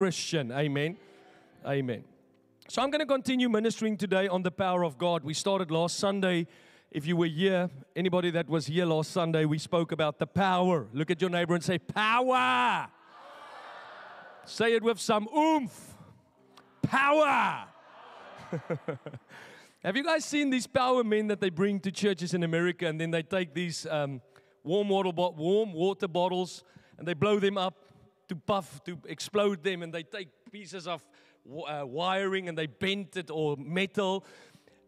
Christian. Amen. Amen. So I'm going to continue ministering today on the power of God. We started last Sunday. If you were here, anybody that was here last Sunday, we spoke about the power. Look at your neighbor and say, power. Say it with some oomph. Power. Have you guys seen these power men that they bring to churches in America, and then they take these warm water bottles and they blow them up to explode them, and they take pieces of wiring and they bent it or metal,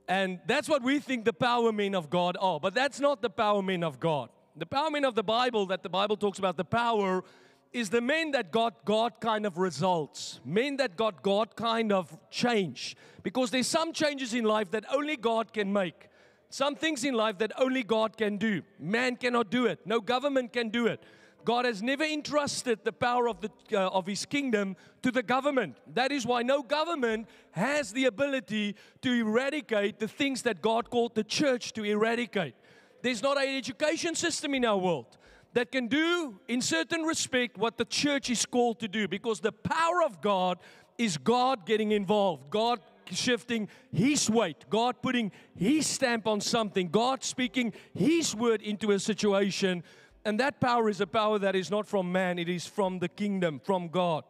and that's what we think the power men of God are. But that's not the power men of God. The power men of the Bible that the Bible talks about, the power, is the men that got God kind of results, men that got God kind of change, because there's some changes in life that only God can make. Some things in life that only God can do. Man cannot do it. No government can do it. God has never entrusted the power of His kingdom to the government. That is why no government has the ability to eradicate the things that God called the church to eradicate. There's not an education system in our world that can do, in certain respect, what the church is called to do, because the power of God is God getting involved, God shifting His weight, God putting His stamp on something, God speaking His word into a situation. And that power is a power that is not from man, it is from the kingdom, from God.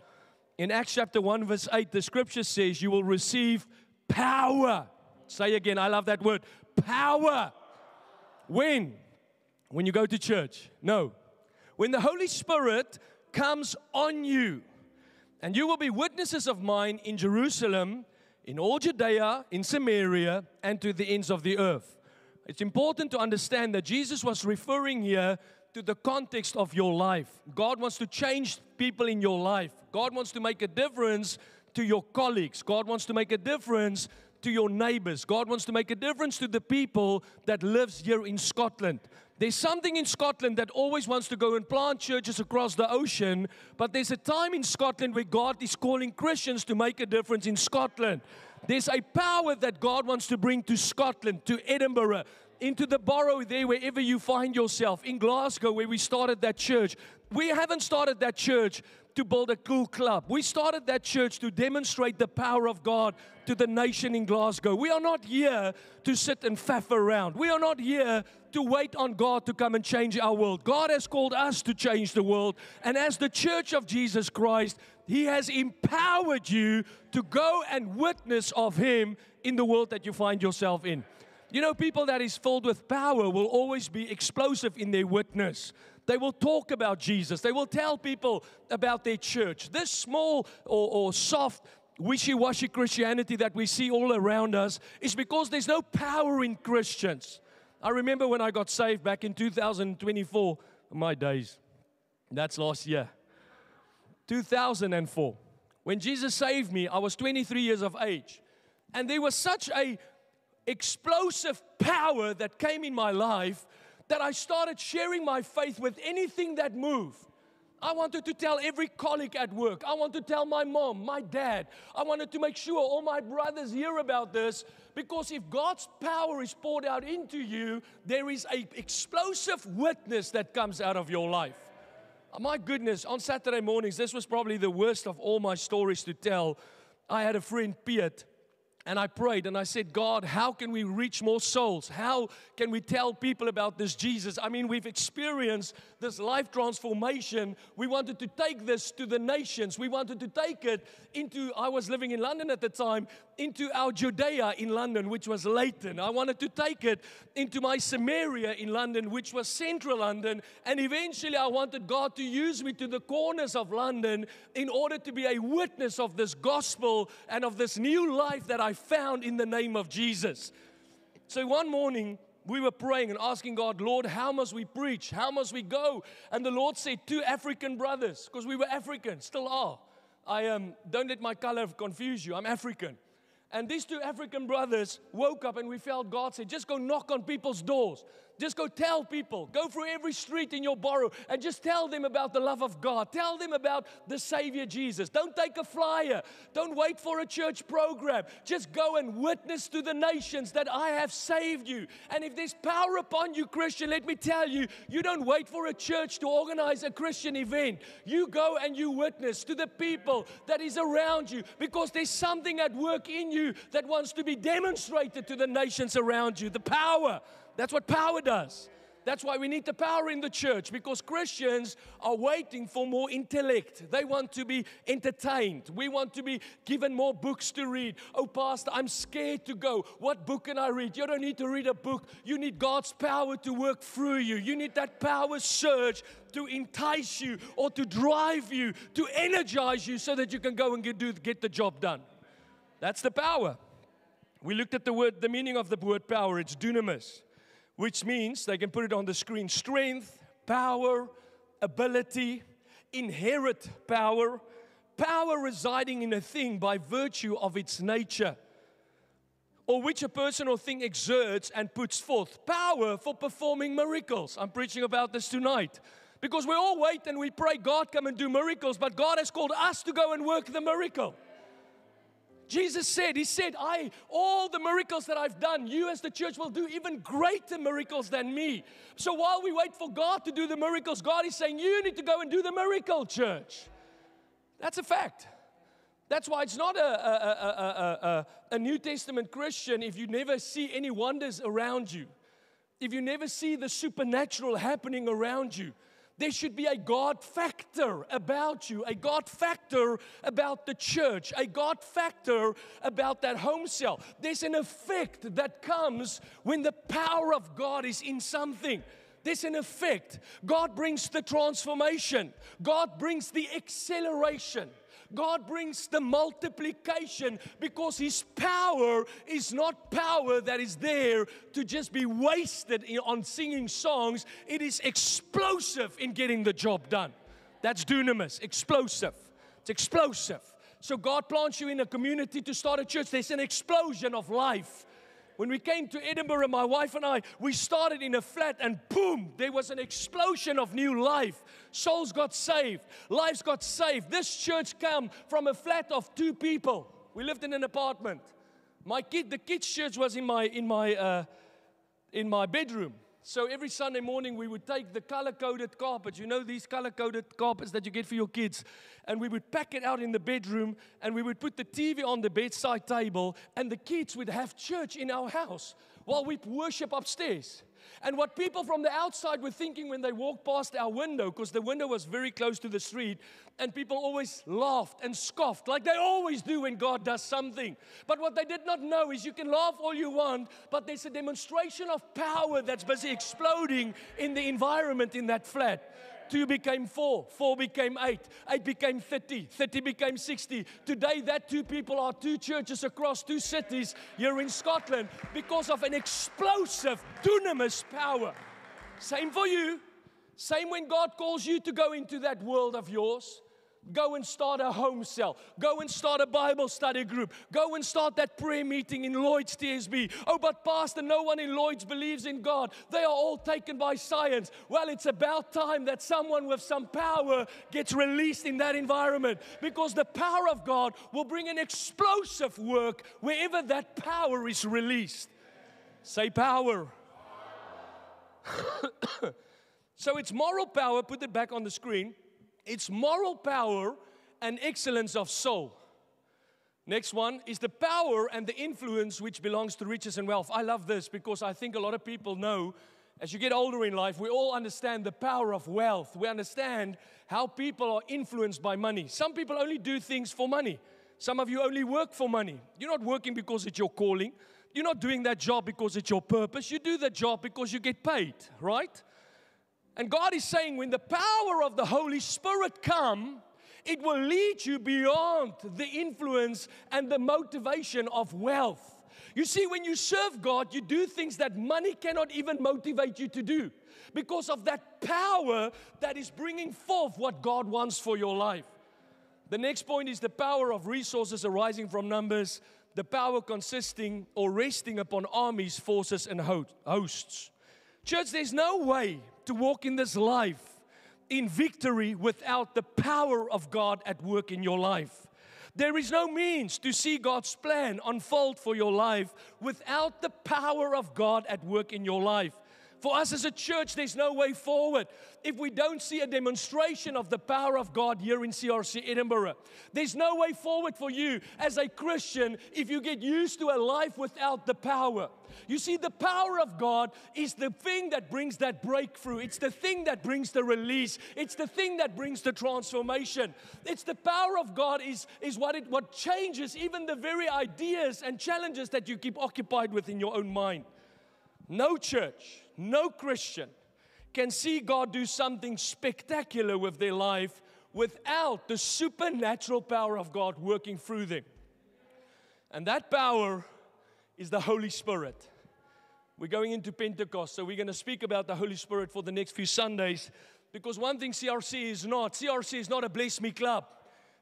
In Acts chapter 1 verse 8, the scripture says, you will receive power. Say again, I love that word, power. When? When you go to church? No. When the Holy Spirit comes on you, and you will be witnesses of mine in Jerusalem, in all Judea, in Samaria, and to the ends of the earth. It's important to understand that Jesus was referring here to the context of your life. God wants to change people in your life. God wants to make a difference to your colleagues. God wants to make a difference to your neighbors. God wants to make a difference to the people that lives here in Scotland. There's something in Scotland that always wants to go and plant churches across the ocean, but there's a time in Scotland where God is calling Christians to make a difference in Scotland. There's a power that God wants to bring to Scotland, to Edinburgh, into the borough there, wherever you find yourself, in Glasgow, where we started that church. We haven't started that church to build a cool club. We started that church to demonstrate the power of God to the nation in Glasgow. We are not here to sit and faff around. We are not here to wait on God to come and change our world. God has called us to change the world. And as the church of Jesus Christ, He has empowered you to go and witness of Him in the world that you find yourself in. You know, people that is filled with power will always be explosive in their witness. They will talk about Jesus. They will tell people about their church. This small or soft, wishy-washy Christianity that we see all around us is because there's no power in Christians. I remember when I got saved back in 2024, my days, that's last year, 2004. When Jesus saved me, I was 23 years of age. And there was such a explosive power that came in my life that I started sharing my faith with anything that moved. I wanted to tell every colleague at work. I wanted to tell my mom, my dad. I wanted to make sure all my brothers hear about this, because if God's power is poured out into you, there is an explosive witness that comes out of your life. My goodness, on Saturday mornings, this was probably the worst of all my stories to tell. I had a friend, Piet, and I prayed and I said, God, how can we reach more souls? How can we tell people about this Jesus? I mean, we've experienced this life transformation. We wanted to take this to the nations. We wanted to take it into, I was living in London at the time, into our Judea in London, which was Leighton. I wanted to take it into my Samaria in London, which was central London. And eventually I wanted God to use me to the corners of London in order to be a witness of this gospel and of this new life that I found in the name of Jesus. So one morning we were praying and asking God, Lord, how must we preach? How must we go? And the Lord said, 2 African brothers, because we were African, still are. Don't let my color confuse you. I'm African. And these 2 African brothers woke up and we felt God said, just go knock on people's doors. Just go tell people. Go through every street in your borough and just tell them about the love of God. Tell them about the Savior Jesus. Don't take a flyer. Don't wait for a church program. Just go and witness to the nations that I have saved you. And if there's power upon you, Christian, let me tell you, you don't wait for a church to organize a Christian event. You go and you witness to the people that is around you, because there's something at work in you that wants to be demonstrated to the nations around you. The power. That's what power does. That's why we need the power in the church, because Christians are waiting for more intellect. They want to be entertained. We want to be given more books to read. Oh, Pastor, I'm scared to go. What book can I read? You don't need to read a book. You need God's power to work through you. You need that power surge to entice you or to drive you, to energize you so that you can go and get the job done. That's the power. We looked at the meaning of the word power. It's dunamis, which means, they can put it on the screen, strength, power, ability, inherent power, power residing in a thing by virtue of its nature, or which a person or thing exerts and puts forth. Power for performing miracles. I'm preaching about this tonight. Because we all wait and we pray, God, come and do miracles, but God has called us to go and work the miracle. Jesus said, He said, all the miracles that I've done, you as the church will do even greater miracles than me. So while we wait for God to do the miracles, God is saying, you need to go and do the miracle, church. That's a fact. That's why it's not a New Testament Christian if you never see any wonders around you. If you never see the supernatural happening around you. There should be a God factor about you, a God factor about the church, a God factor about that home cell. There's an effect that comes when the power of God is in something. There's an effect. God brings the transformation. God brings the acceleration. God brings the multiplication, because His power is not power that is there to just be wasted on singing songs. It is explosive in getting the job done. That's dunamis, explosive. It's explosive. So God plants you in a community to start a church. There's an explosion of life. When we came to Edinburgh, my wife and I, we started in a flat and boom, there was an explosion of new life. Souls got saved. Lives got saved. This church came from a flat of 2 people. We lived in an apartment. The kids' church was in my bedroom. So every Sunday morning we would take the color-coded carpets, you know these color-coded carpets that you get for your kids, and we would pack it out in the bedroom, and we would put the TV on the bedside table, and the kids would have church in our house while we worship upstairs. And what people from the outside were thinking when they walked past our window, because the window was very close to the street, and people always laughed and scoffed, like they always do when God does something. But what they did not know is you can laugh all you want, but there's a demonstration of power that's busy exploding in the environment in that flat. 2 became 4, 4 became 8, 8 became 30, 30 became 60. Today that 2 people are 2 churches across 2 cities here in Scotland because of an explosive dunamis power. Same for you. Same when God calls you to go into that world of yours. Go and start a home cell. Go and start a Bible study group. Go and start that prayer meeting in Lloyd's TSB. Oh, but Pastor, no one in Lloyd's believes in God. They are all taken by science. Well, it's about time that someone with some power gets released in that environment, because the power of God will bring an explosive work wherever that power is released. Say power. So it's moral power. Put it back on the screen. It's moral power and excellence of soul. Next one is the power and the influence which belongs to riches and wealth. I love this because I think a lot of people know, as you get older in life, we all understand the power of wealth. We understand how people are influenced by money. Some people only do things for money. Some of you only work for money. You're not working because it's your calling. You're not doing that job because it's your purpose. You do that job because you get paid, right? And God is saying, when the power of the Holy Spirit comes, it will lead you beyond the influence and the motivation of wealth. You see, when you serve God, you do things that money cannot even motivate you to do, because of that power that is bringing forth what God wants for your life. The next point is the power of resources arising from numbers, the power consisting or resting upon armies, forces, and hosts. Church, there's no way to walk in this life in victory without the power of God at work in your life. There is no means to see God's plan unfold for your life without the power of God at work in your life. For us as a church, there's no way forward if we don't see a demonstration of the power of God here in CRC Edinburgh. There's no way forward for you as a Christian if you get used to a life without the power. You see, the power of God is the thing that brings that breakthrough. It's the thing that brings the release. It's the thing that brings the transformation. It's the power of God is what changes even the very ideas and challenges that you keep occupied with in your own mind. No church, no Christian can see God do something spectacular with their life without the supernatural power of God working through them. And that power is the Holy Spirit. We're going into Pentecost, so we're going to speak about the Holy Spirit for the next few Sundays, because one thing CRC is not a bless me club.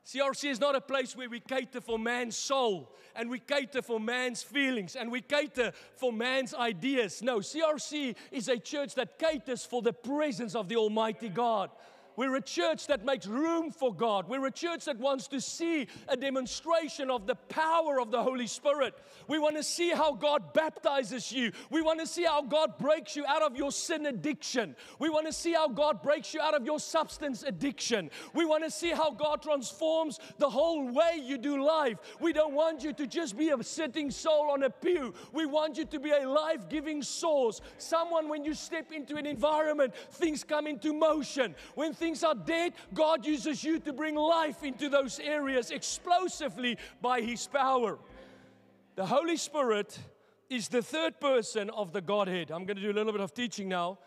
CRC is not a place where we cater for man's soul and we cater for man's feelings and we cater for man's ideas. No, CRC is a church that caters for the presence of the Almighty God. We're a church that makes room for God. We're a church that wants to see a demonstration of the power of the Holy Spirit. We want to see how God baptizes you. We want to see how God breaks you out of your sin addiction. We want to see how God breaks you out of your substance addiction. We want to see how God transforms the whole way you do life. We don't want you to just be a sitting soul on a pew. We want you to be a life-giving source. Someone, when you step into an environment, things come into motion. When things are dead, God uses you to bring life into those areas explosively by His power. The Holy Spirit is the third person of the Godhead. I'm going to do a little bit of teaching now.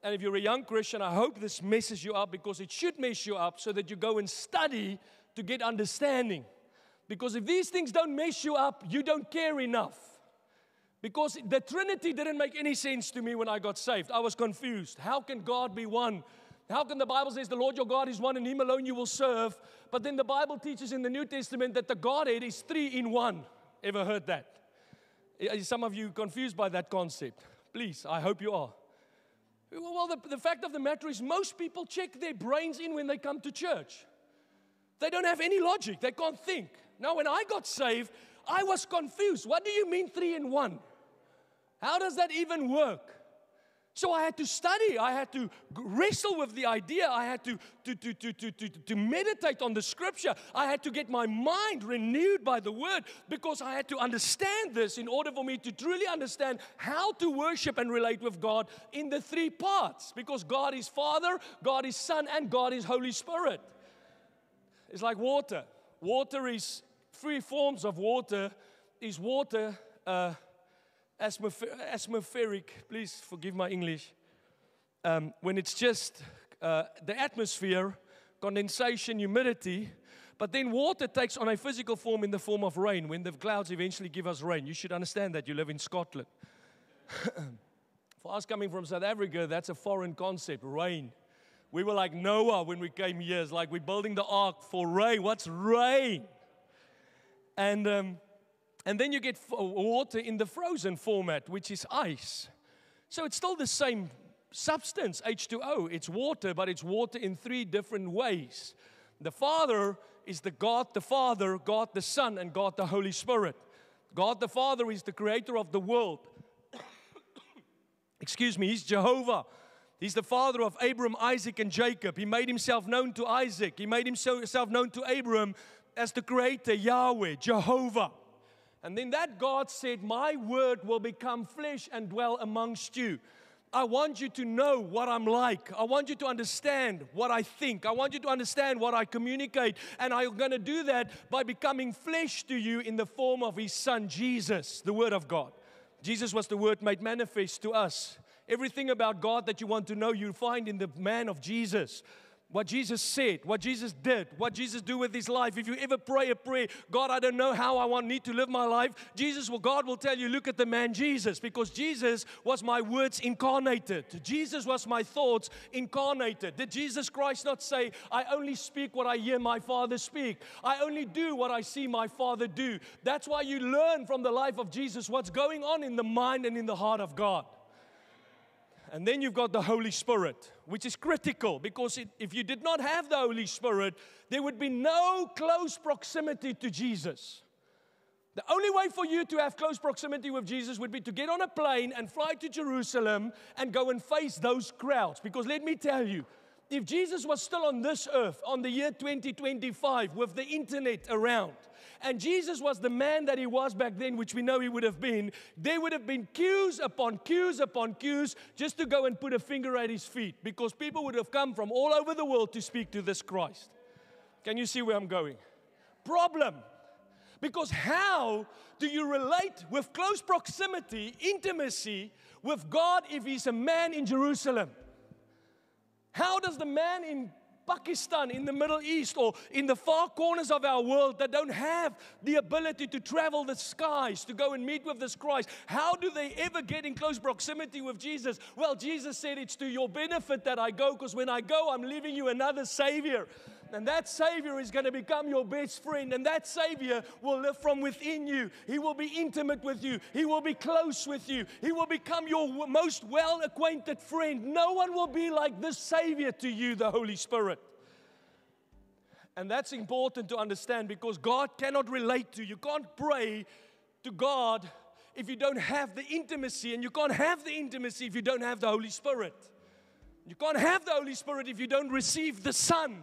And if you're a young Christian, I hope this messes you up, because it should mess you up so that you go and study to get understanding. Because if these things don't mess you up, you don't care enough. Because the Trinity didn't make any sense to me when I got saved. I was confused. How can God be one? How can the Bible says the Lord your God is one and Him alone you will serve? But then the Bible teaches in the New Testament that the Godhead is 3 in 1. Ever heard that? Is some of you confused by that concept? Please, I hope you are. Well, the fact of the matter is most people check their brains in when they come to church. They don't have any logic. They can't think. Now, when I got saved, I was confused. What do you mean 3 in 1? How does that even work? So I had to study. I had to wrestle with the idea. I had to meditate on the Scripture. I had to get my mind renewed by the Word, because I had to understand this in order for me to truly understand how to worship and relate with God in the 3 parts. Because God is Father, God is Son, and God is Holy Spirit. It's like water. Water is 3 forms of water. Is water atmospheric, please forgive my English, when it's just the atmosphere, condensation, humidity, but then water takes on a physical form in the form of rain, when the clouds eventually give us rain. You should understand that. You live in Scotland. For us coming from South Africa, that's a foreign concept, rain. We were like Noah when we came here. It's like we're building the ark for rain. What's rain? And then you get water in the frozen format, which is ice. So it's still the same substance, H2O. It's water, but it's water in 3 different ways. The Father is God the Father, God the Son, and God the Holy Spirit. God the Father is the creator of the world. Excuse me, He's Jehovah. He's the father of Abraham, Isaac, and Jacob. He made Himself known to Isaac. He made Himself known to Abraham as the creator, Yahweh, Jehovah. And then that God said, my word will become flesh and dwell amongst you. I want you to know what I'm like. I want you to understand what I think. I want you to understand what I communicate. And I'm going to do that by becoming flesh to you in the form of His Son, Jesus, the Word of God. Jesus was the Word made manifest to us. Everything about God that you want to know, you find in the man of Jesus. What Jesus said, what Jesus did, what Jesus do with His life. If you ever pray a prayer, God, I don't know how I need to live my life. God will tell you, look at the man Jesus, because Jesus was my words incarnated. Jesus was my thoughts incarnated. Did Jesus Christ not say, I only speak what I hear my Father speak? I only do what I see my Father do. That's why you learn from the life of Jesus what's going on in the mind and in the heart of God. And then you've got the Holy Spirit, which is critical because if you did not have the Holy Spirit, there would be no close proximity to Jesus. The only way for you to have close proximity with Jesus would be to get on a plane and fly to Jerusalem and go and face those crowds. Because let me tell you, if Jesus was still on this earth on the year 2025 with the internet around, and Jesus was the man that he was back then, which we know he would have been, there would have been queues upon queues upon queues just to go and put a finger at his feet, because people would have come from all over the world to speak to this Christ. Can you see where I'm going? Problem. Because how do you relate with close proximity, intimacy with God if he's a man in Jerusalem? How does the man in Pakistan, in the Middle East, or in the far corners of our world that don't have the ability to travel the skies to go and meet with this Christ, how do they ever get in close proximity with Jesus? Well, Jesus said, it's to your benefit that I go, because when I go, I'm leaving you another Savior. And that Savior is going to become your best friend. And that Savior will live from within you. He will be intimate with you. He will be close with you. He will become your most well-acquainted friend. No one will be like this Savior to you, the Holy Spirit. And that's important to understand, because God cannot relate to you. You can't pray to God if you don't have the intimacy. And you can't have the intimacy if you don't have the Holy Spirit. You can't have the Holy Spirit if you don't receive the Son.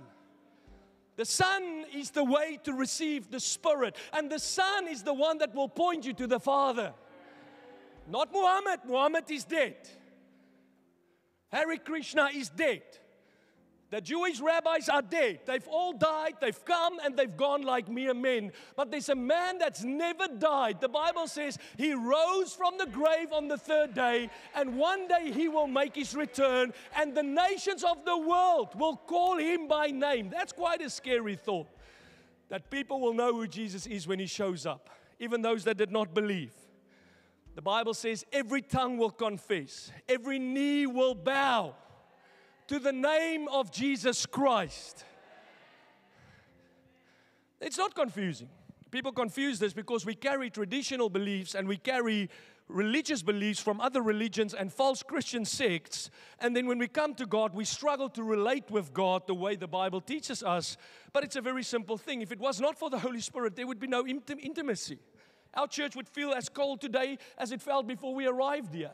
The Son is the way to receive the Spirit. And the Son is the one that will point you to the Father. Not Muhammad. Muhammad is dead. Hare Krishna is dead. The Jewish rabbis are dead. They've all died. They've come and they've gone like mere men. But there's a man that's never died. The Bible says he rose from the grave on the third day, and one day he will make his return, and the nations of the world will call him by name. That's quite a scary thought, that people will know who Jesus is when he shows up, even those that did not believe. The Bible says every tongue will confess, every knee will bow to the name of Jesus Christ. It's not confusing. People confuse this because we carry traditional beliefs and we carry religious beliefs from other religions and false Christian sects. And then when we come to God, we struggle to relate with God the way the Bible teaches us. But it's a very simple thing. If it was not for the Holy Spirit, there would be no intimacy. Our church would feel as cold today as it felt before we arrived here.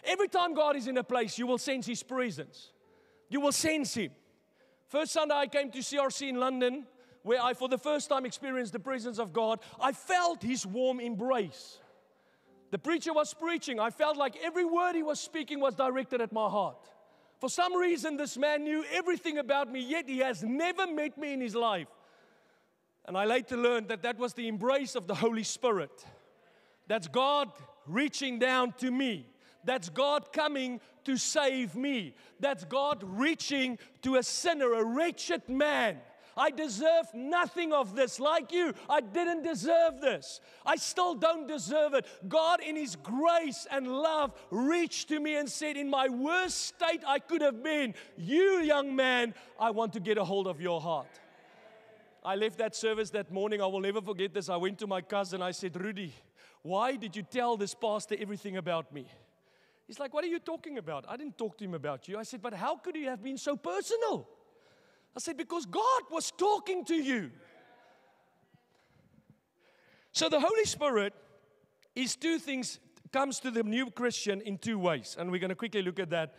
Every time God is in a place, you will sense His presence. You will sense Him. First Sunday I came to CRC in London, where I for the first time experienced the presence of God. I felt His warm embrace. The preacher was preaching. I felt like every word he was speaking was directed at my heart. For some reason, this man knew everything about me, yet he has never met me in his life. And I later learned that that was the embrace of the Holy Spirit. That's God reaching down to me. That's God coming to save me. That's God reaching to a sinner, a wretched man. I deserve nothing of this. Like you, I didn't deserve this. I still don't deserve it. God, in His grace and love, reached to me and said, in my worst state I could have been, you young man, I want to get a hold of your heart. I left that service that morning. I will never forget this. I went to my cousin. I said, Rudy, why did you tell this pastor everything about me? He's like, what are you talking about? I didn't talk to him about you. I said, but how could he have been so personal? I said, because God was talking to you. So the Holy Spirit is two things, comes to the new Christian in two ways. And we're going to quickly look at that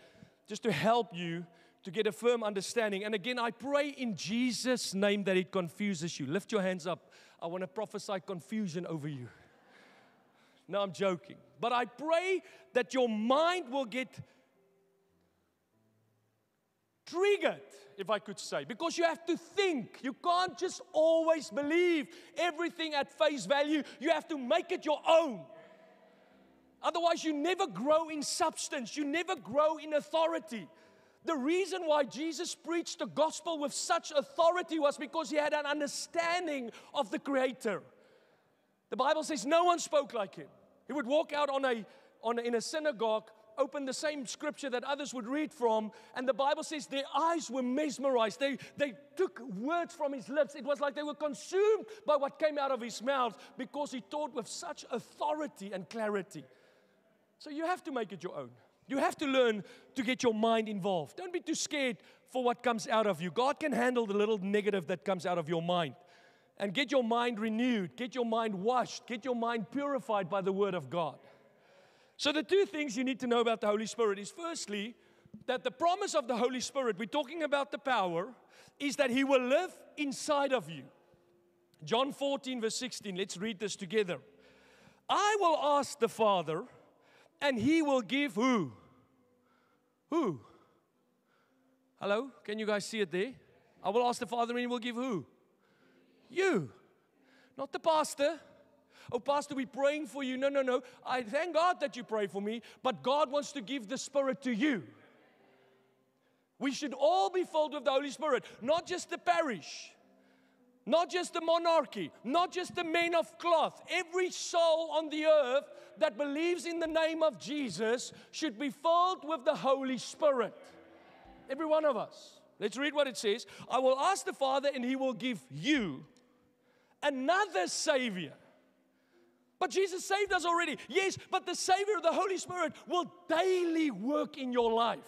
just to help you to get a firm understanding. And again, I pray in Jesus' name that it confuses you. Lift your hands up. I want to prophesy confusion over you. No, I'm joking. But I pray that your mind will get triggered, if I could say, because you have to think. You can't just always believe everything at face value. You have to make it your own. Otherwise, you never grow in substance. You never grow in authority. The reason why Jesus preached the gospel with such authority was because He had an understanding of the Creator. The Bible says no one spoke like Him. He would walk out in a synagogue, open the same scripture that others would read from, and the Bible says their eyes were mesmerized. They took words from His lips. It was like they were consumed by what came out of His mouth because He taught with such authority and clarity. So you have to make it your own. You have to learn to get your mind involved. Don't be too scared for what comes out of you. God can handle the little negative that comes out of your mind. And get your mind renewed, get your mind washed, get your mind purified by the Word of God. So the two things you need to know about the Holy Spirit is firstly, that the promise of the Holy Spirit, we're talking about the power, is that He will live inside of you. John 14 verse 16, let's read this together. I will ask the Father, and He will give who? Who? Hello? Can you guys see it there? I will ask the Father, and He will give who? You. Not the pastor. Oh, pastor, we're praying for you. No. I thank God that you pray for me, but God wants to give the Spirit to you. We should all be filled with the Holy Spirit, not just the parish, not just the monarchy, not just the men of cloth. Every soul on the earth that believes in the name of Jesus should be filled with the Holy Spirit. Every one of us. Let's read what it says. I will ask the Father, and He will give you another Savior. But Jesus saved us already. Yes, but the Savior, the Holy Spirit, will daily work in your life.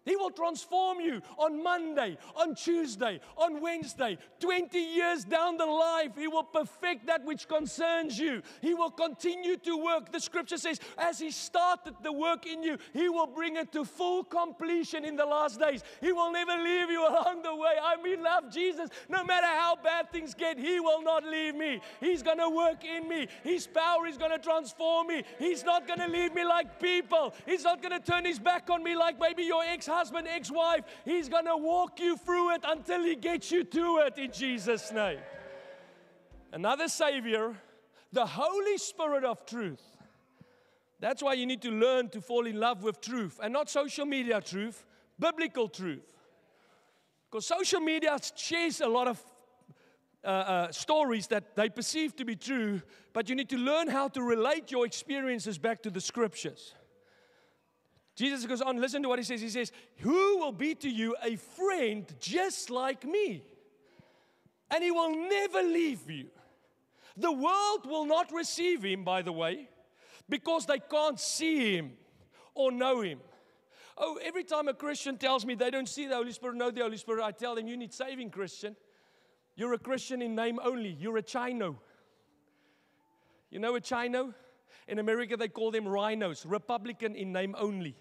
He will transform you on Monday, on Tuesday, on Wednesday. 20 years down the line, He will perfect that which concerns you. He will continue to work. The Scripture says, as He started the work in you, He will bring it to full completion in the last days. He will never leave you along the way. I love Jesus. No matter how bad things get, He will not leave me. He's going to work in me. His power is going to transform me. He's not going to leave me like people. He's not going to turn His back on me like maybe your ex-husband, ex-wife. He's going to walk you through it until He gets you to it in Jesus' name. Another Savior, the Holy Spirit of truth. That's why you need to learn to fall in love with truth, and not social media truth, biblical truth. Because social media shares a lot of stories that they perceive to be true, but you need to learn how to relate your experiences back to the Scriptures. Jesus goes on, listen to what He says. He says, who will be to you a friend just like me? And He will never leave you. The world will not receive Him, by the way, because they can't see Him or know Him. Oh, every time a Christian tells me they don't see the Holy Spirit, know the Holy Spirit, I tell them, you need saving, Christian. You're a Christian in name only. You're a Chino. You know a Chino? In America, they call them rhinos, Republican in name only.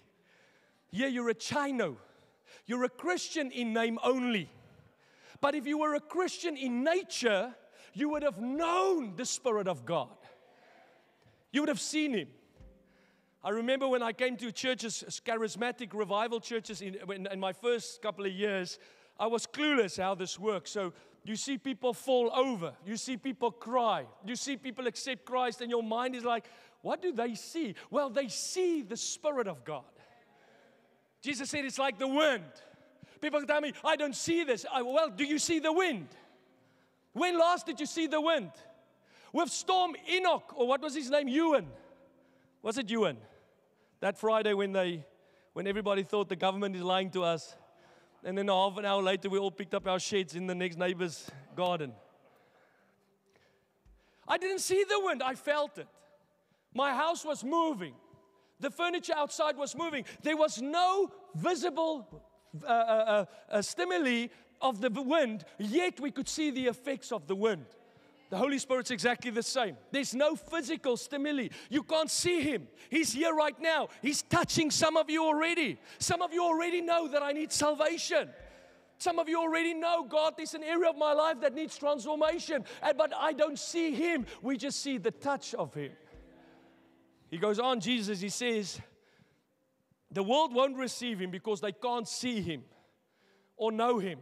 Here, you're a Chino. You're a Christian in name only. But if you were a Christian in nature, you would have known the Spirit of God. You would have seen Him. I remember when I came to churches, charismatic revival churches in my first couple of years, I was clueless how this works. So you see people fall over. You see people cry. You see people accept Christ, and your mind is like, what do they see? Well, they see the Spirit of God. Jesus said it's like the wind. People tell me, I don't see this. Well, do you see the wind? When last did you see the wind? With Storm Enoch, or what was his name? Ewan. Was it Ewan? That Friday when everybody thought the government is lying to us. And then half an hour later, we all picked up our sheds in the next neighbor's garden. I didn't see the wind. I felt it. My house was moving. The furniture outside was moving. There was no visible stimuli of the wind, yet we could see the effects of the wind. The Holy Spirit's exactly the same. There's no physical stimuli. You can't see Him. He's here right now. He's touching some of you already. Some of you already know that I need salvation. Some of you already know, God, there's an area of my life that needs transformation. But I don't see Him. We just see the touch of Him. He goes on, Jesus, He says, the world won't receive Him because they can't see Him or know Him.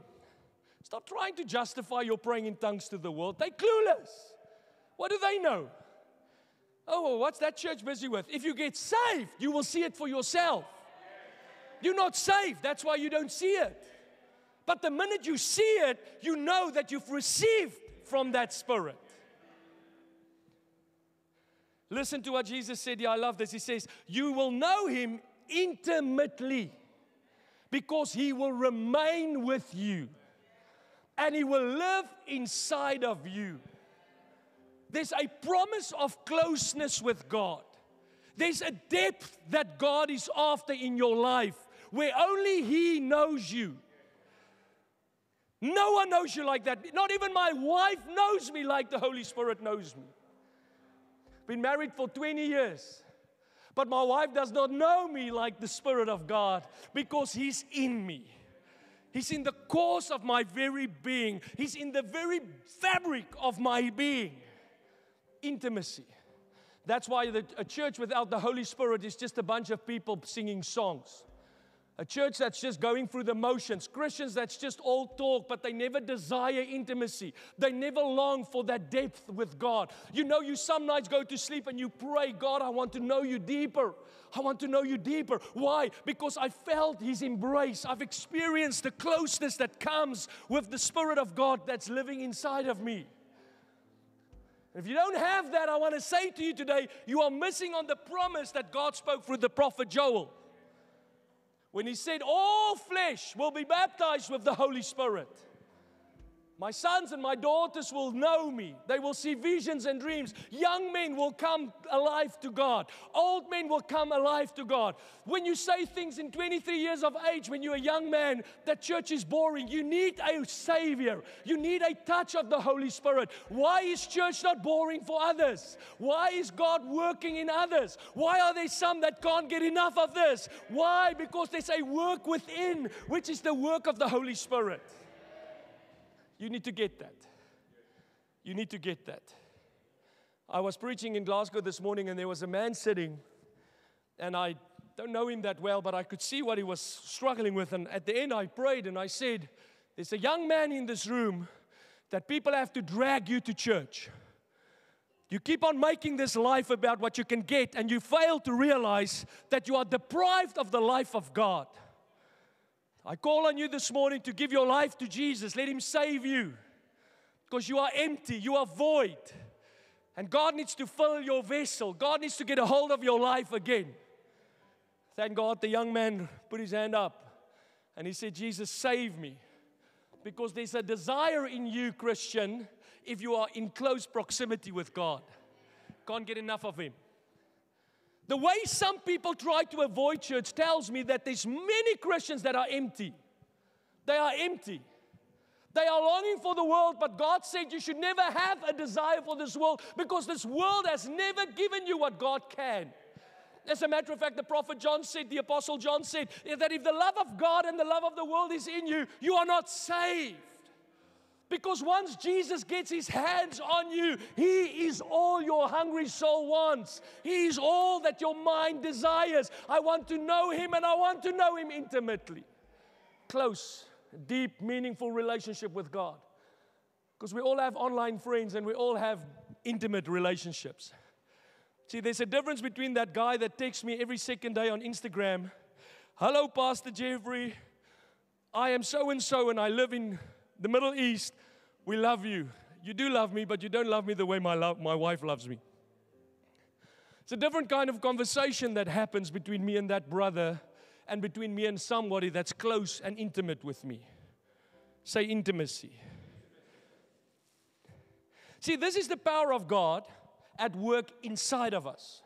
Stop trying to justify your praying in tongues to the world. They're clueless. What do they know? Oh, well, what's that church busy with? If you get saved, you will see it for yourself. You're not saved. That's why you don't see it. But the minute you see it, you know that you've received from that Spirit. Listen to what Jesus said here. I love this. He says, you will know Him intimately because He will remain with you and He will live inside of you. There's a promise of closeness with God. There's a depth that God is after in your life where only He knows you. No one knows you like that. Not even my wife knows me like the Holy Spirit knows me. Been married for 20 years. But my wife does not know me like the Spirit of God because He's in me. He's in the course of my very being. He's in the very fabric of my being. Intimacy. That's why a church without the Holy Spirit is just a bunch of people singing songs. A church that's just going through the motions. Christians that's just all talk, but they never desire intimacy. They never long for that depth with God. You know, you some nights go to sleep and you pray, God, I want to know you deeper. I want to know you deeper. Why? Because I felt His embrace. I've experienced the closeness that comes with the Spirit of God that's living inside of me. If you don't have that, I want to say to you today, you are missing on the promise that God spoke through the prophet Joel. When He said, all flesh will be baptized with the Holy Spirit. My sons and my daughters will know me. They will see visions and dreams. Young men will come alive to God. Old men will come alive to God. When you say things in 23 years of age, when you're a young man, that church is boring. You need a Savior. You need a touch of the Holy Spirit. Why is church not boring for others? Why is God working in others? Why are there some that can't get enough of this? Why? Because there's a work within, which is the work of the Holy Spirit. You need to get that. You need to get that. I was preaching in Glasgow this morning and there was a man sitting and I don't know him that well, but I could see what he was struggling with. And at the end I prayed and I said, there's a young man in this room that people have to drag you to church. You keep on making this life about what you can get and you fail to realize that you are deprived of the life of God. I call on you this morning to give your life to Jesus. Let Him save you. Because you are empty. You are void. And God needs to fill your vessel. God needs to get a hold of your life again. Thank God the young man put his hand up. And he said, Jesus, save me. Because there's a desire in you, Christian, if you are in close proximity with God. Can't get enough of Him. The way some people try to avoid church tells me that there's many Christians that are empty. They are empty. They are longing for the world, but God said you should never have a desire for this world because this world has never given you what God can. As a matter of fact, the prophet John said, the apostle John said, that if the love of God and the love of the world is in you, you are not saved. Because once Jesus gets His hands on you, He is all your hungry soul wants. He is all that your mind desires. I want to know Him and I want to know Him intimately. Close, deep, meaningful relationship with God. Because we all have online friends and we all have intimate relationships. See, there's a difference between that guy that texts me every second day on Instagram. Hello, Pastor Jeffrey. I am so-and-so and I live in the Middle East. We love you. You do love me, but you don't love me the way my wife loves me. It's a different kind of conversation that happens between me and that brother and between me and somebody that's close and intimate with me. Say intimacy. See, this is the power of God at work inside of us.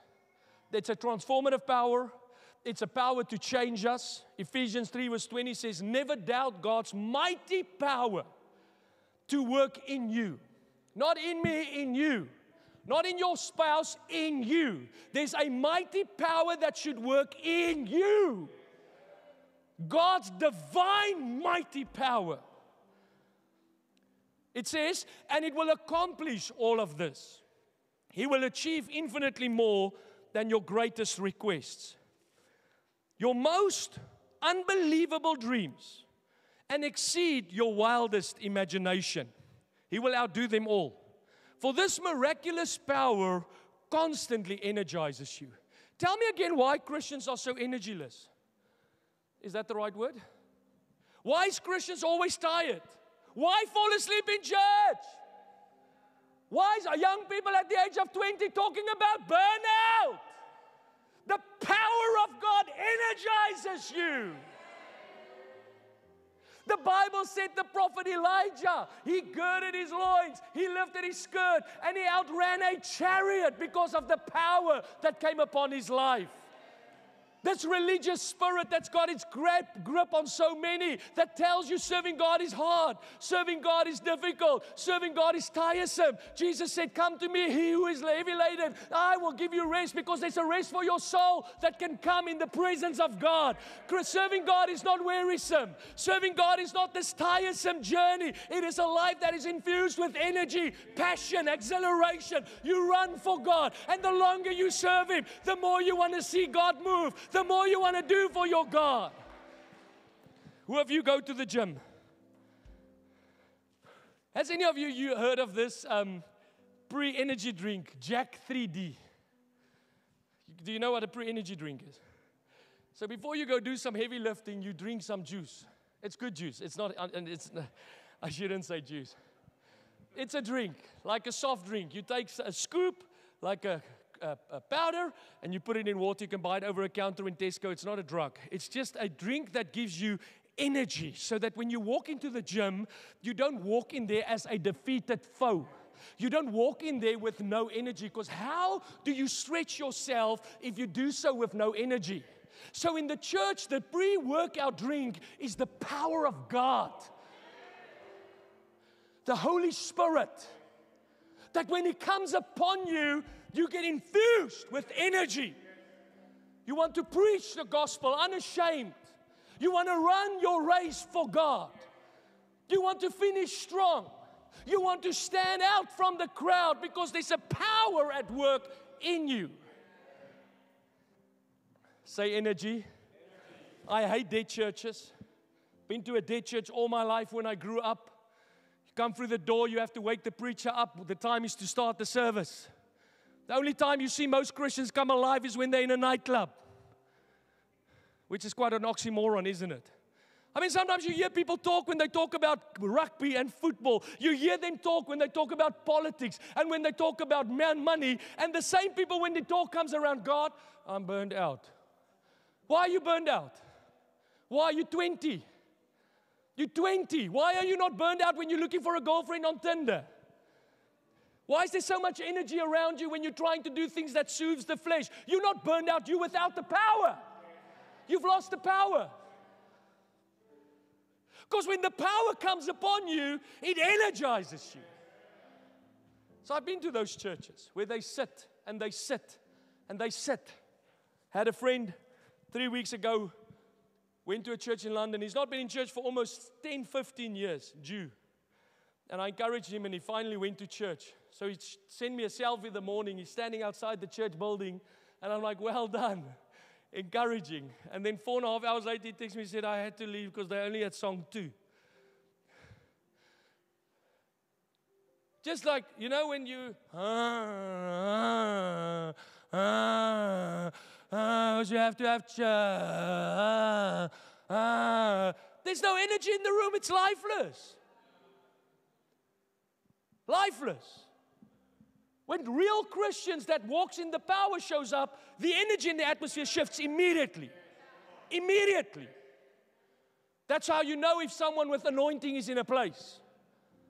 It's a transformative power. It's a power to change us. Ephesians 3 verse 20 says, never doubt God's mighty power to work in you. Not in me, in you. Not in your spouse, in you. There's a mighty power that should work in you. God's divine mighty power. It says, and it will accomplish all of this. He will achieve infinitely more than your greatest requests. Your most unbelievable dreams and exceed your wildest imagination. He will outdo them all. For this miraculous power constantly energizes you. Tell me again why Christians are so energyless. Is that the right word? Why is Christians always tired? Why fall asleep in church? Why are young people at the age of 20 talking about burnout? The power of God energizes you. The Bible said the prophet Elijah, he girded his loins, he lifted his skirt, and he outran a chariot because of the power that came upon his life. This religious spirit that's got its grip on so many, that tells you serving God is hard, serving God is difficult, serving God is tiresome. Jesus said, come to me, he who is heavy laden, I will give you rest, because there's a rest for your soul that can come in the presence of God. Serving God is not wearisome. Serving God is not this tiresome journey. It is a life that is infused with energy, passion, exhilaration. You run for God, and the longer you serve Him, the more you want to see God move, the more you want to do for your God. Who of you go to the gym? Has any of you heard of this pre-energy drink, Jack 3D? Do you know what a pre-energy drink is? So before you go do some heavy lifting, you drink some juice. It's good juice. It's not, I shouldn't say juice. It's a drink, like a soft drink. You take a scoop, like a powder, and you put it in water. You can buy it over a counter in Tesco. It's not a drug. It's just a drink that gives you energy, so that when you walk into the gym, you don't walk in there as a defeated foe. You don't walk in there with no energy, because how do you stretch yourself if you do so with no energy? So in the church, the pre-workout drink is the power of God, the Holy Spirit, that when He comes upon you, you get infused with energy. You want to preach the gospel unashamed. You want to run your race for God. You want to finish strong. You want to stand out from the crowd, because there's a power at work in you. Say energy. I hate dead churches. Been to a dead church all my life when I grew up. You come through the door, you have to wake the preacher up. The time is to start the service. The only time you see most Christians come alive is when they're in a nightclub, which is quite an oxymoron, isn't it? I mean, sometimes you hear people talk when they talk about rugby and football. You hear them talk when they talk about politics and when they talk about money. And the same people, when the talk comes around God, I'm burned out. Why are you burned out? Why are you 20? You're 20. Why are you not burned out when you're looking for a girlfriend on Tinder? Why is there so much energy around you when you're trying to do things that soothes the flesh? You're not burned out. You're without the power. You've lost the power. Because when the power comes upon you, it energizes you. So I've been to those churches where they sit and they sit and they sit. Had a friend 3 weeks ago, went to a church in London. He's not been in church for almost 10, 15 years, Jew. And I encouraged him, and he finally went to church. So he sent me a selfie in the morning. He's standing outside the church building, and I'm like, well done. Encouraging. And then 4.5 hours later, he texted me and said, I had to leave because they only had song 2. Just like, you know, when you, you have to have there's no energy in the room. It's lifeless. Lifeless. When real Christians that walks in the power shows up, the energy in the atmosphere shifts immediately. Immediately. That's how you know if someone with anointing is in a place.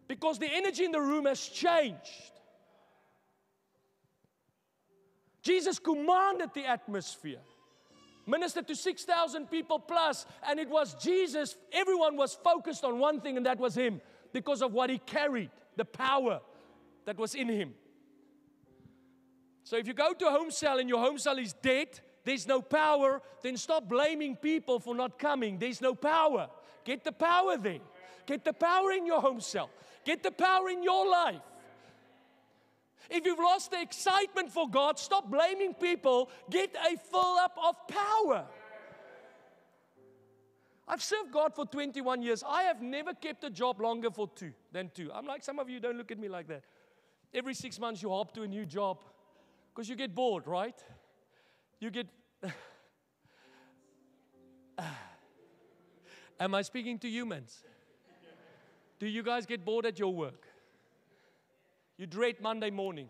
Because the energy in the room has changed. Jesus commanded the atmosphere. Ministered to 6,000 people plus, and it was Jesus. Everyone was focused on one thing, and that was Him. Because of what He carried, the power that was in Him. So if you go to a home cell and your home cell is dead, there's no power, then stop blaming people for not coming. There's no power. Get the power there. Get the power in your home cell. Get the power in your life. If you've lost the excitement for God, stop blaming people. Get a fill up of power. I've served God for 21 years. I have never kept a job longer than two. I'm like, some of you don't look at me like that. Every 6 months you hop to a new job. Because you get bored, right? You get... Am I speaking to humans? Do you guys get bored at your work? You dread Monday morning.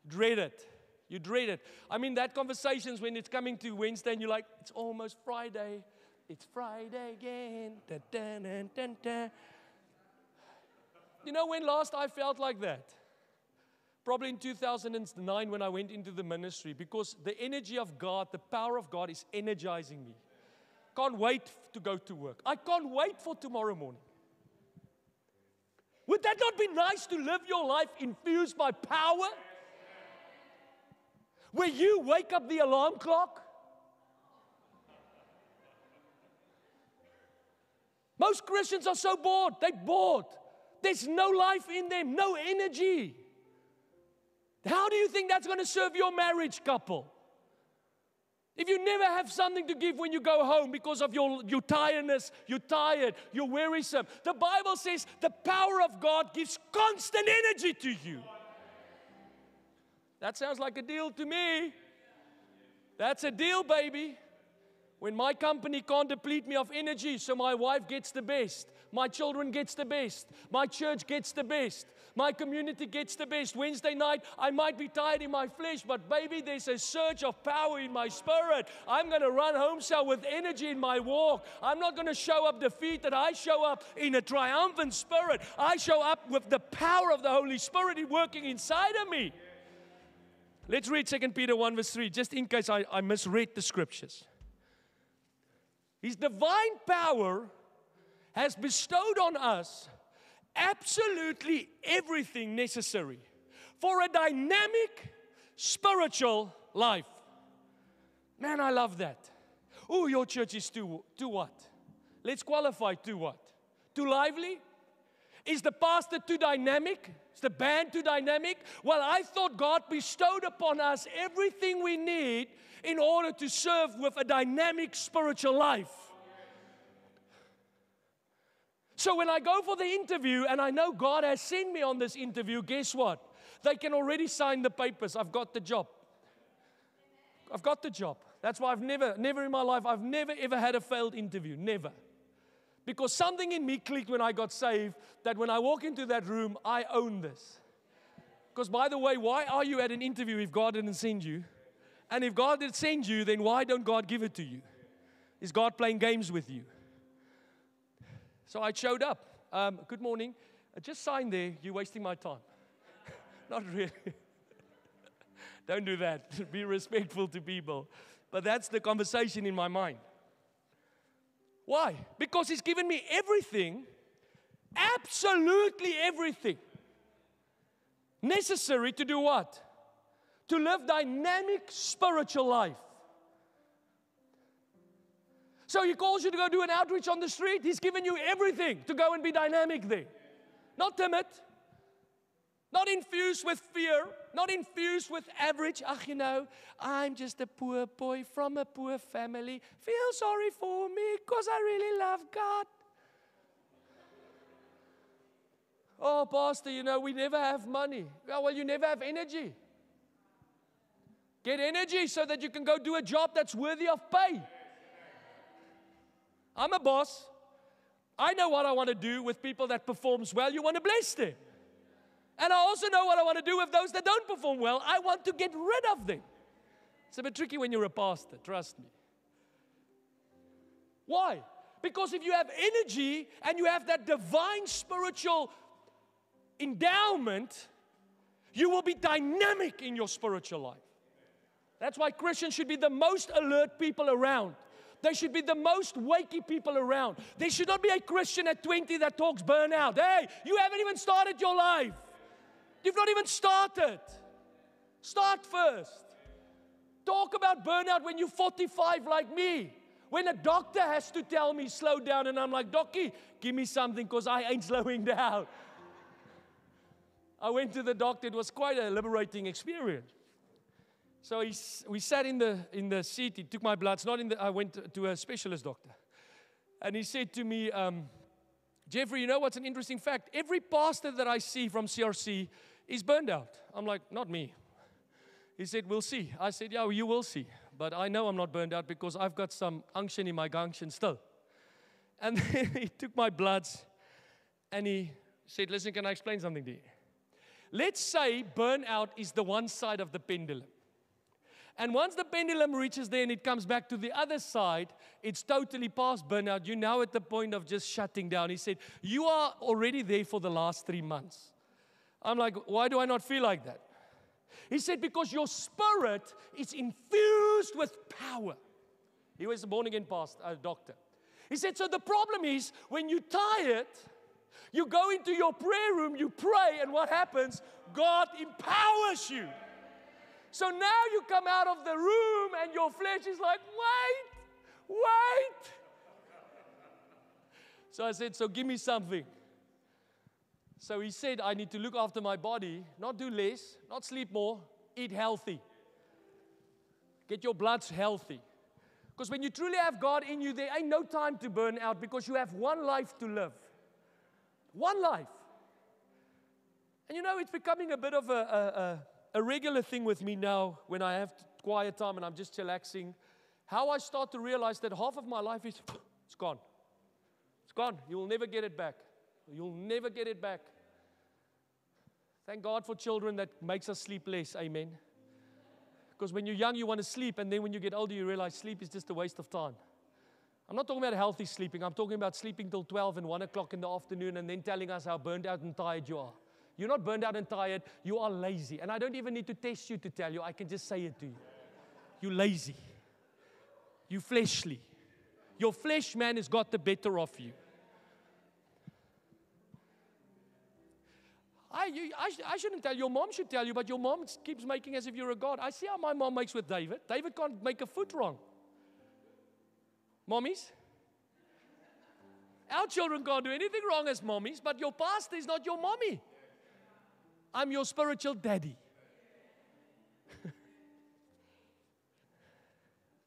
Dread it. You dread it. I mean, that conversation's when it's coming to Wednesday and you're like, it's almost Friday. It's Friday again. Dun, dun, dun, dun, dun. You know when last I felt like that? Probably in 2009 when I went into the ministry, because the energy of God, the power of God is energizing me. Can't wait to go to work. I can't wait for tomorrow morning. Would that not be nice to live your life infused by power? Where you wake up the alarm clock? Most Christians are so bored. They're bored. There's no life in them, no energy. How do you think that's going to serve your marriage, couple? If you never have something to give when you go home because of your tiredness, you're tired, you're wearisome. The Bible says the power of God gives constant energy to you. That sounds like a deal to me. That's a deal, baby. When my company can't deplete me of energy, so my wife gets the best, my children gets the best, my church gets the best, my community gets the best. Wednesday night, I might be tired in my flesh, but baby, there's a surge of power in my spirit. I'm going to run home with energy in my walk. I'm not going to show up defeated. I show up in a triumphant spirit. I show up with the power of the Holy Spirit working inside of me. Let's read 2 Peter 1 verse 3, just in case I misread the scriptures. His divine power has bestowed on us absolutely everything necessary for a dynamic spiritual life. Man, I love that. Oh, your church is too what? Let's qualify to what? Too lively? Is the pastor too dynamic? Is the band too dynamic? Well, I thought God bestowed upon us everything we need in order to serve with a dynamic spiritual life. So when I go for the interview and I know God has sent me on this interview, guess what? They can already sign the papers. I've got the job. I've got the job. That's why I've never in my life, I've never ever had a failed interview. Never. Because something in me clicked when I got saved, that when I walk into that room, I own this. Because by the way, why are you at an interview if God didn't send you? And if God did send you, then why don't God give it to you? Is God playing games with you? So I showed up. Good morning. Just sign there. You're wasting my time. Not really. Don't do that. Be respectful to people. But that's the conversation in my mind. Why? Because He's given me everything, absolutely everything, necessary to do what? To live dynamic spiritual life. So He calls you to go do an outreach on the street. He's given you everything to go and be dynamic there. Not timid. Not infused with fear. Not infused with average. You know, I'm just a poor boy from a poor family. Feel sorry for me because I really love God. Oh, Pastor, you know, we never have money. Well, you never have energy. Get energy so that you can go do a job that's worthy of pay. I'm a boss. I know what I want to do with people that performs well. You want to bless them. And I also know what I want to do with those that don't perform well. I want to get rid of them. It's a bit tricky when you're a pastor, trust me. Why? Because if you have energy and you have that divine spiritual endowment, you will be dynamic in your spiritual life. That's why Christians should be the most alert people around. They should be the most wakey people around. There should not be a Christian at 20 that talks burnout. Hey, you haven't even started your life. You've not even started. Start first. Talk about burnout when you're 45 like me. When a doctor has to tell me slow down and I'm like, Docky, give me something because I ain't slowing down. I went to the doctor. It was quite a liberating experience. So we sat in the seat. He took my bloods. I went to a specialist doctor. And he said to me, Jeffrey, you know what's an interesting fact? Every pastor that I see from CRC is burned out. I'm like, not me. He said, we'll see. I said, yeah, well, you will see. But I know I'm not burned out because I've got some unction in my gunction still. And then he took my bloods and he said, listen, can I explain something to you? Let's say burnout is the one side of the pendulum. And once the pendulum reaches there and it comes back to the other side, it's totally past burnout. You're now at the point of just shutting down. He said, you are already there for the last 3 months. I'm like, why do I not feel like that? He said, because your spirit is infused with power. He was a born-again doctor. He said, so the problem is, when you're tired, you go into your prayer room, you pray, and what happens? God empowers you. So now you come out of the room and your flesh is like, wait. So I said, so give me something. So he said, I need to look after my body, not do less, not sleep more, eat healthy. Get your bloods healthy. Because when you truly have God in you, there ain't no time to burn out because you have one life to live. One life. And you know, it's becoming a bit of a regular thing with me now when I have quiet time and I'm just chillaxing. How I start to realize that half of my life is, it's gone. It's gone. You will never get it back. You'll never get it back. Thank God for children that makes us sleep less. Amen. Because when you're young, you want to sleep, and then when you get older, you realize sleep is just a waste of time. I'm not talking about healthy sleeping. I'm talking about sleeping till 12 and 1 o'clock in the afternoon and then telling us how burned out and tired you are. You're not burned out and tired. You are lazy. And I don't even need to test you to tell you. I can just say it to you. You're lazy. You're fleshly. Your flesh man has got the better of you. I shouldn't tell you. Your mom should tell you, but your mom keeps making as if you're a god. I see how my mom makes with David. David can't make a foot wrong. Mommies? Our children can't do anything wrong as mommies, but your pastor is not your mommy. I'm your spiritual daddy.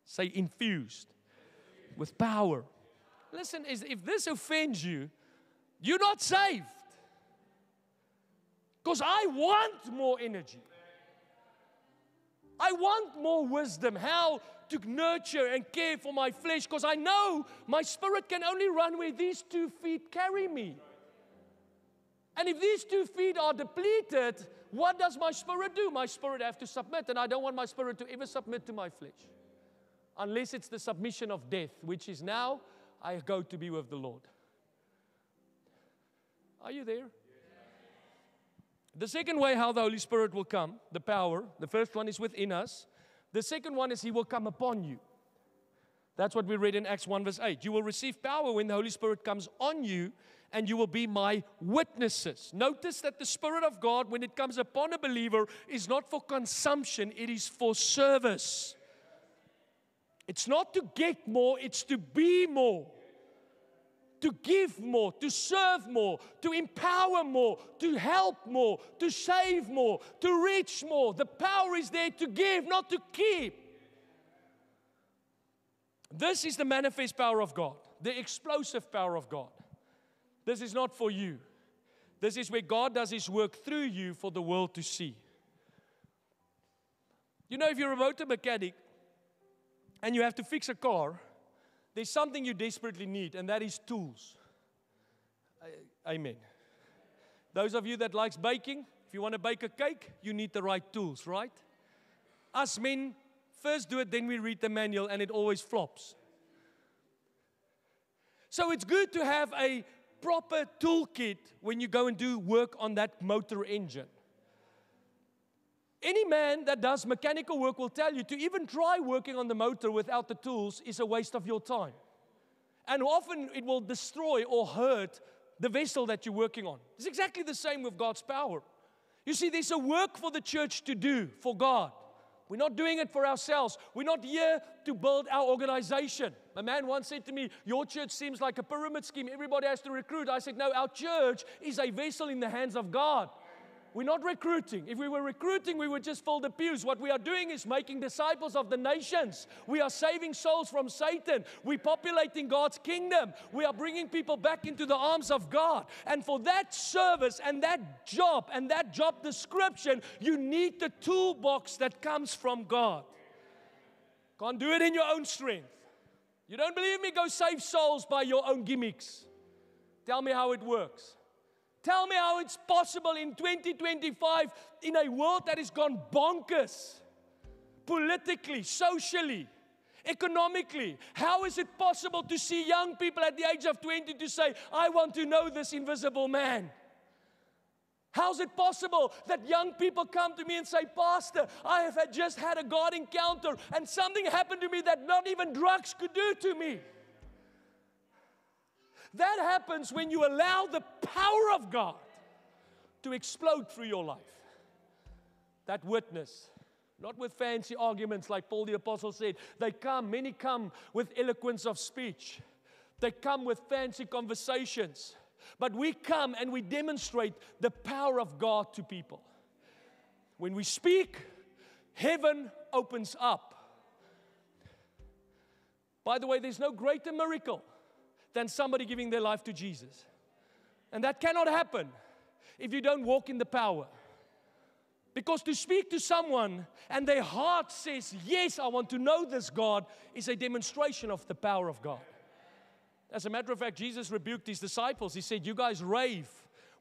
Say infused with power. Listen, if this offends you, you're not saved. Because I want more energy. I want more wisdom, how to nurture and care for my flesh, because I know my spirit can only run where these 2 feet carry me. And if these 2 feet are depleted, what does my spirit do? My spirit have to submit, and I don't want my spirit to ever submit to my flesh. Unless it's the submission of death, which is now I go to be with the Lord. Are you there? The second way how the Holy Spirit will come, the power, the first one is within us. The second one is He will come upon you. That's what we read in Acts 1 verse 8. You will receive power when the Holy Spirit comes on you, and you will be my witnesses. Notice that the Spirit of God, when it comes upon a believer, is not for consumption, it is for service. It's not to get more, it's to be more. To give more, to serve more, to empower more, to help more, to save more, to reach more. The power is there to give, not to keep. This is the manifest power of God, the explosive power of God. This is not for you. This is where God does His work through you for the world to see. You know, if you're a motor mechanic and you have to fix a car, there's something you desperately need, and that is tools. Amen. Those of you that likes baking, if you want to bake a cake, you need the right tools, right? Us men first do it, then we read the manual, and it always flops. So it's good to have a proper toolkit when you go and do work on that motor engine. Any man that does mechanical work will tell you to even try working on the motor without the tools is a waste of your time. And often it will destroy or hurt the vessel that you're working on. It's exactly the same with God's power. You see, there's a work for the church to do for God. We're not doing it for ourselves. We're not here to build our organization. A man once said to me, your church seems like a pyramid scheme. Everybody has to recruit. I said, no, our church is a vessel in the hands of God. We're not recruiting. If we were recruiting, we would just fill the pews. What we are doing is making disciples of the nations. We are saving souls from Satan. We're populating God's kingdom. We are bringing people back into the arms of God. And for that service and that job description, you need the toolbox that comes from God. Can't do it in your own strength. You don't believe me? Go save souls by your own gimmicks. Tell me how it works. Tell me how it's possible in 2025 in a world that has gone bonkers. politically, socially, economically. How is it possible to see young people at the age of 20 to say, I want to know this invisible man? How is it possible that young people come to me and say, Pastor, I have just had a God encounter and something happened to me that not even drugs could do to me? That happens when you allow the power of God to explode through your life. That witness, not with fancy arguments like Paul the Apostle said. Many come with eloquence of speech. They come with fancy conversations. But we come and we demonstrate the power of God to people. When we speak, heaven opens up. By the way, there's no greater miracle than somebody giving their life to Jesus. And that cannot happen if you don't walk in the power. Because to speak to someone and their heart says, yes, I want to know this God, is a demonstration of the power of God. As a matter of fact, Jesus rebuked His disciples. He said, you guys rave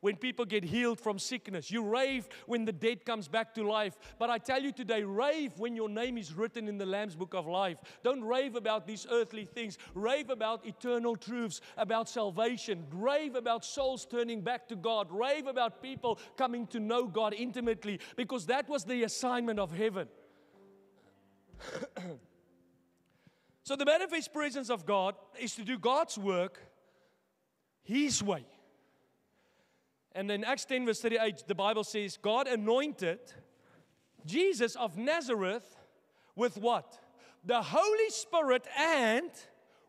when people get healed from sickness. You rave when the dead comes back to life. But I tell you today, rave when your name is written in the Lamb's Book of Life. Don't rave about these earthly things. Rave about eternal truths, about salvation. Rave about souls turning back to God. Rave about people coming to know God intimately, because that was the assignment of heaven. So the manifest presence of God is to do God's work His way. And in Acts 10 verse 38, the Bible says, God anointed Jesus of Nazareth with what? The Holy Spirit and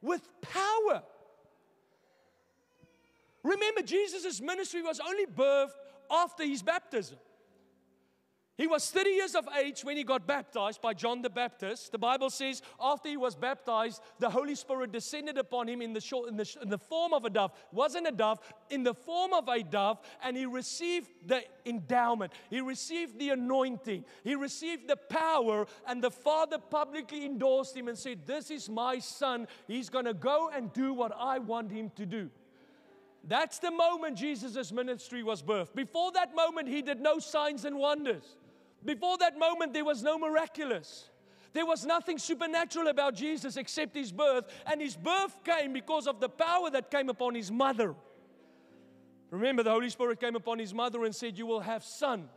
with power. Remember, Jesus' ministry was only birthed after His baptism. He was 30 years of age when He got baptized by John the Baptist. The Bible says after He was baptized, the Holy Spirit descended upon Him in the form of a dove. It wasn't a dove, in the form of a dove, and He received the endowment. He received the anointing. He received the power, and the Father publicly endorsed Him and said, this is my Son. He's going to go and do what I want Him to do. That's the moment Jesus' ministry was birthed. Before that moment, He did no signs and wonders. Before that moment, there was no miraculous. There was nothing supernatural about Jesus except His birth. And His birth came because of the power that came upon His mother. Remember, the Holy Spirit came upon His mother and said, you will have son,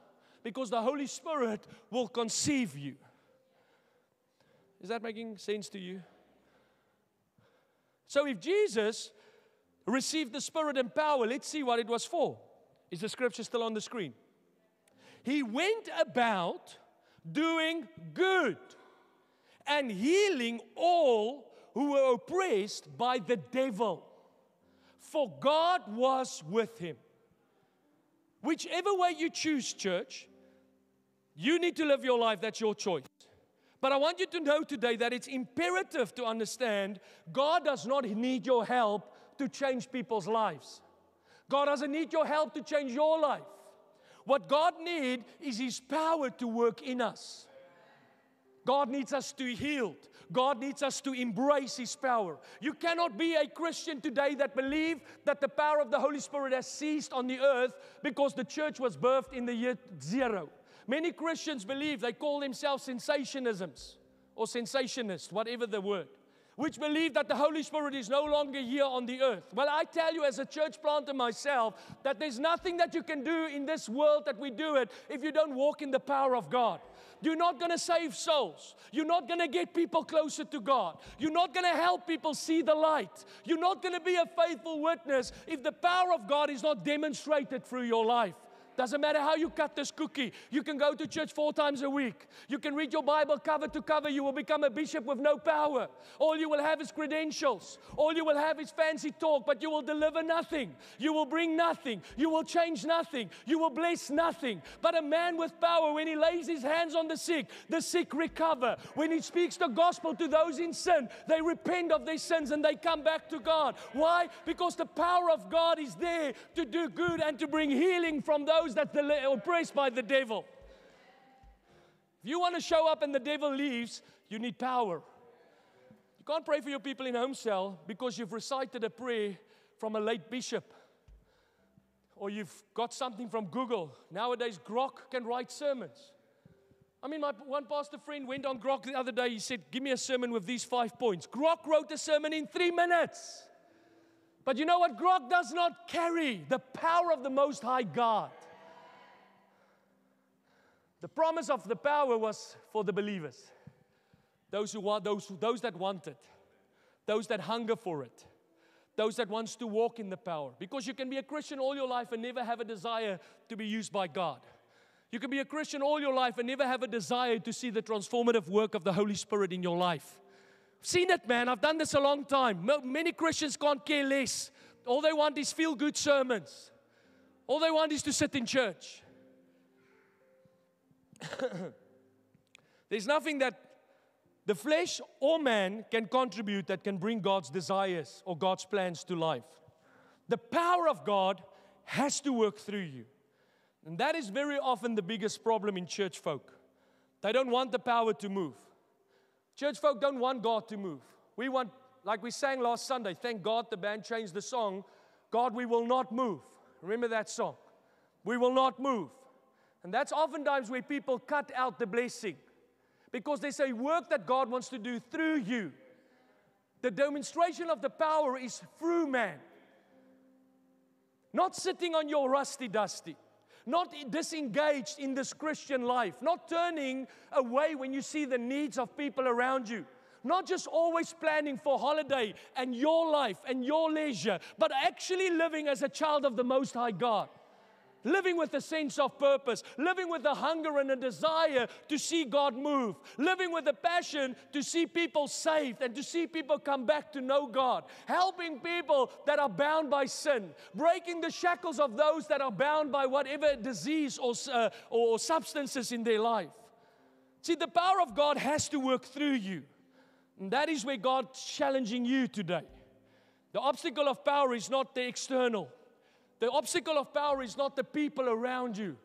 because the Holy Spirit will conceive you. Is that making sense to you? So if Jesus received the Spirit and power, let's see what it was for. Is the scripture still on the screen? He went about doing good and healing all who were oppressed by the devil, for God was with Him. Whichever way you choose, church, you need to live your life. That's your choice. But I want you to know today that it's imperative to understand God does not need your help to change people's lives. God doesn't need your help to change your life. What God needs is His power to work in us. God needs us to be healed. God needs us to embrace His power. You cannot be a Christian today that believes that the power of the Holy Spirit has ceased on the earth because the church was birthed in the year 0. Many Christians believe, they call themselves sensationisms or sensationists, whatever the word, which believe that the Holy Spirit is no longer here on the earth. Well, I tell you as a church planter myself that there's nothing that you can do in this world that we do it if you don't walk in the power of God. You're not going to save souls. You're not going to get people closer to God. You're not going to help people see the light. You're not going to be a faithful witness if the power of God is not demonstrated through your life. Doesn't matter how you cut this cookie. You can go to church 4 times a week. You can read your Bible cover to cover. You will become a bishop with no power. All you will have is credentials. All you will have is fancy talk, but you will deliver nothing. You will bring nothing. You will change nothing. You will bless nothing. But a man with power, when he lays his hands on the sick recover. When he speaks the gospel to those in sin, they repent of their sins and they come back to God. Why? Because the power of God is there to do good and to bring healing from those that are oppressed by the devil. If you want to show up and the devil leaves, you need power. You can't pray for your people in home cell because you've recited a prayer from a late bishop, or you've got something from Google. Nowadays, Grok can write sermons. I mean, my one pastor friend went on Grok the other day. He said, give me a sermon with these 5 points. Grok wrote a sermon in 3 minutes. But you know what? Grok does not carry the power of the Most High God. The promise of the power was for the believers. Those that want it. Those that hunger for it. Those that wants to walk in the power. Because you can be a Christian all your life and never have a desire to be used by God. You can be a Christian all your life and never have a desire to see the transformative work of the Holy Spirit in your life. I've seen it, man. I've done this a long time. Many Christians can't care less. All they want is feel-good sermons. All they want is to sit in church. There's nothing that the flesh or man can contribute that can bring God's desires or God's plans to life. The power of God has to work through you. And that is very often the biggest problem in church folk. They don't want the power to move. Church folk don't want God to move. We want, like we sang last Sunday, thank God the band changed the song, God, we will not move. Remember that song? We will not move. And that's oftentimes where people cut out the blessing. Because there's a work that God wants to do through you. The demonstration of the power is through man. Not sitting on your rusty dusty. Not disengaged in this Christian life. Not turning away when you see the needs of people around you. Not just always planning for holiday and your life and your leisure. But actually living as a child of the Most High God. Living with a sense of purpose. Living with a hunger and a desire to see God move. Living with a passion to see people saved and to see people come back to know God. Helping people that are bound by sin. Breaking the shackles of those that are bound by whatever disease or substances in their life. See, the power of God has to work through you. And that is where God's challenging you today. The obstacle of power is not the external. The obstacle of power is not the people around you.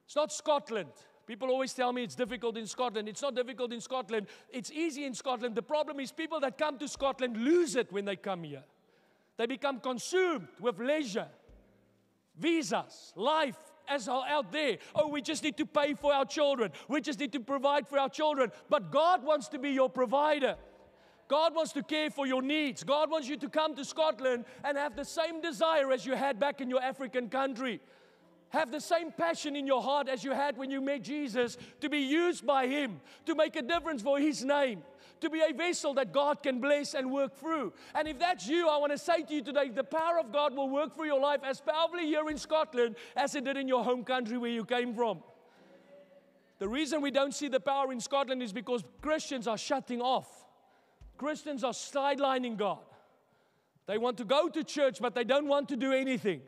It's not Scotland. People always tell me it's difficult in Scotland. It's not difficult in Scotland. It's easy in Scotland. The problem is people that come to Scotland lose it when they come here. They become consumed with leisure, visas, life as out there. Oh, we just need to pay for our children. We just need to provide for our children. But God wants to be your provider. God wants to care for your needs. God wants you to come to Scotland and have the same desire as you had back in your African country. Have the same passion in your heart as you had when you met Jesus, to be used by Him, to make a difference for His name, to be a vessel that God can bless and work through. And if that's you, I want to say to you today, the power of God will work through your life as powerfully here in Scotland as it did in your home country where you came from. The reason we don't see the power in Scotland is because Christians are shutting off. Christians are sidelining God. They want to go to church, but they don't want to do anything.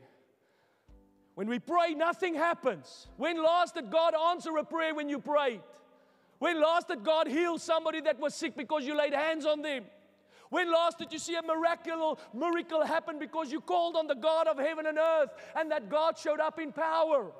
When we pray, nothing happens. When last did God answer a prayer when you prayed? When last did God heal somebody that was sick because you laid hands on them? When last did you see a miracle happen because you called on the God of heaven and earth and that God showed up in power?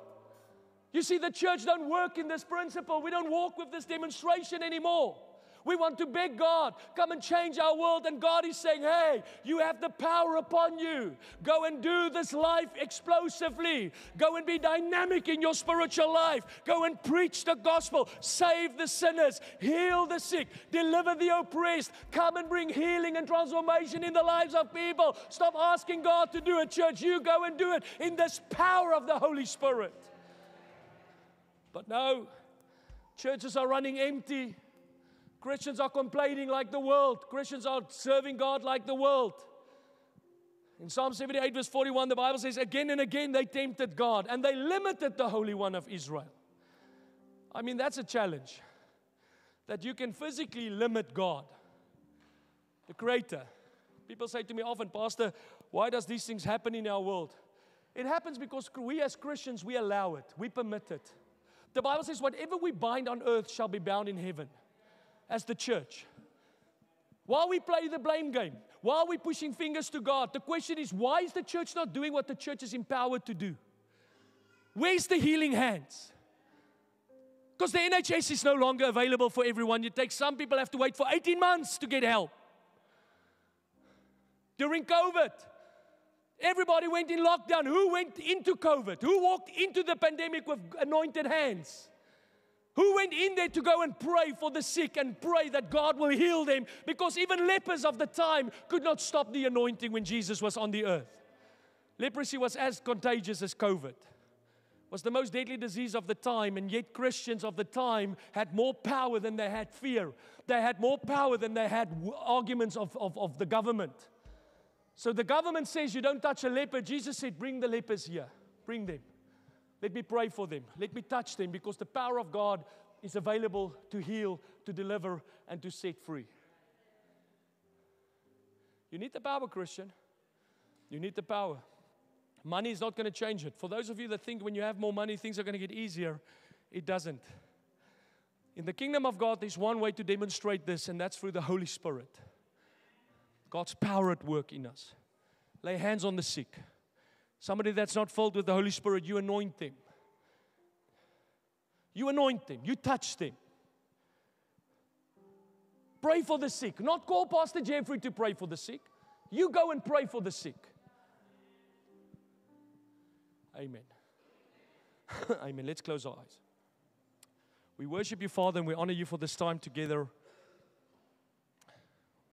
You see, the church don't work in this principle. We don't walk with this demonstration anymore. We want to beg God, come and change our world. And God is saying, hey, you have the power upon you. Go and do this life explosively. Go and be dynamic in your spiritual life. Go and preach the gospel. Save the sinners. Heal the sick. Deliver the oppressed. Come and bring healing and transformation in the lives of people. Stop asking God to do it, church. You go and do it in this power of the Holy Spirit. But no, churches are running empty. Christians are complaining like the world. Christians are serving God like the world. In Psalm 78 verse 41, the Bible says, again and again they tempted God and they limited the Holy One of Israel. I mean, that's a challenge. That you can physically limit God, the Creator. People say to me often, Pastor, why does these things happen in our world? It happens because we as Christians, we allow it. We permit it. The Bible says, whatever we bind on earth shall be bound in heaven. As the church. While we play the blame game, while we're pushing fingers to God, the question is, why is the church not doing what the church is empowered to do? Where's the healing hands? Because the NHS is no longer available for everyone. Some people have to wait for 18 months to get help. During COVID, everybody went in lockdown. Who went into COVID? Who walked into the pandemic with anointed hands? Who went in there to go and pray for the sick and pray that God will heal them? Because even lepers of the time could not stop the anointing when Jesus was on the earth. Leprosy was as contagious as COVID. Was the most deadly disease of the time, and yet Christians of the time had more power than they had fear. They had more power than they had arguments of the government. So the government says you don't touch a leper. Jesus said, bring the lepers here. Bring them. Let me pray for them. Let me touch them, because the power of God is available to heal, to deliver, and to set free. You need the power, Christian. You need the power. Money is not going to change it. For those of you that think when you have more money, things are going to get easier, it doesn't. In the kingdom of God, there's one way to demonstrate this, and that's through the Holy Spirit. God's power at work in us. Lay hands on the sick. Somebody that's not filled with the Holy Spirit, you anoint them. You anoint them. You touch them. Pray for the sick. Not call Pastor Jeffrey to pray for the sick. You go and pray for the sick. Amen. Amen. Let's close our eyes. We worship you, Father, and we honor you for this time together.